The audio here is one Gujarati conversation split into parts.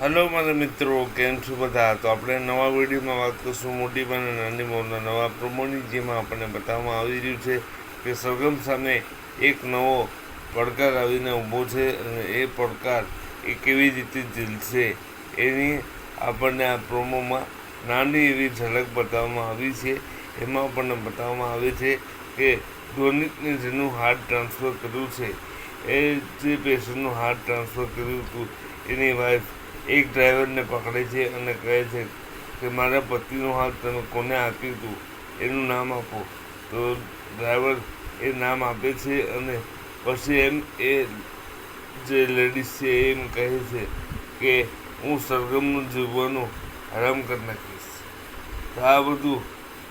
હલો મારા મિત્રો, કેમ છો બધા? તો આપણે નવા વિડીયોમાં વાત કરીશું મોટી બહેન અને નાની બહુના નવા પ્રોમોની, જેમાં આપણને બતાવવામાં આવી રહ્યું છે કે સરગમ સામે એક નવો પડકાર આવીને ઊભો છે અને એ પડકાર એ કેવી રીતે ઝીલશે એની આપણને આ પ્રોમોમાં નાની એવી ઝલક બતાવવામાં આવી છે. એમાં આપણને બતાવવામાં આવે છે કે ધોનિકને જેનું હાર્ટ ટ્રાન્સફર કર્યું છે, એ જે પેશન્ટનું હાર્ટ ટ્રાન્સફર કર્યું હતું એની વાઈફ એક ડ્રાઈવરને પકડે છે અને કહે છે કે મારા પતિનું હાથ તમે કોને આપ્યું હતું, એનું નામ આપો. તો ડ્રાઈવર એ નામ આપે છે અને પછી એ જે લેડીઝ છે એમ કહે છે કે હું સરગમનું જીવવાનું હરામ કરી નાખીશ. તો આ બધું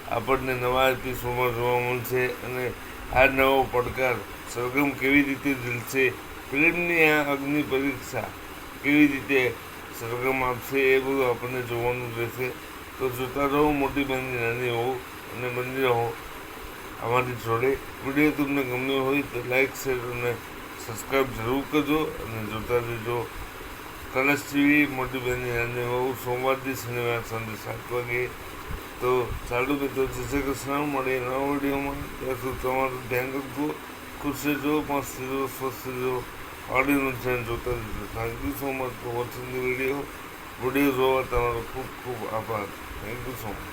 આપણને નવા એપિસોડમાં જોવા મળશે અને આ નવો પડકાર સરગમ કેવી રીતે ઝીલશે, ફિલ્મની આ અગ્નિ પરીક્ષા કેવી રીતે સરગમ આપશે, એ બધું આપણને જોવાનું રહેશે. તો જોતા રહો મોટી બહેનની નાની હોવ અને બની રહો અમારી જોડે. વિડીયો તમને ગમ્યો હોય તો લાઈક, શેર અને સબસ્ક્રાઈબ જરૂર કરજો અને જોતા રહેજો કલર્સ ટીવી મોટી બહેનની નાની હોવ, સોમવારથી શનિવાર સાંજે 7 વાગે. તો ચાલુ મિત્રો, જય શ્રી કૃષ્ણ, મળીએ નવા વિડીયોમાં. ત્યાં સુધી તમારું ધ્યાન રાખજો, ખુશ રહેજો, મસ્ત રહેજો, સ્વસ્થ રહેજો. ઓડિયોનું ચેનલ જોતા રહેજો. Thank you so much for watching the video જોવા તમારો ખૂબ ખૂબ આભાર. Thank you so much.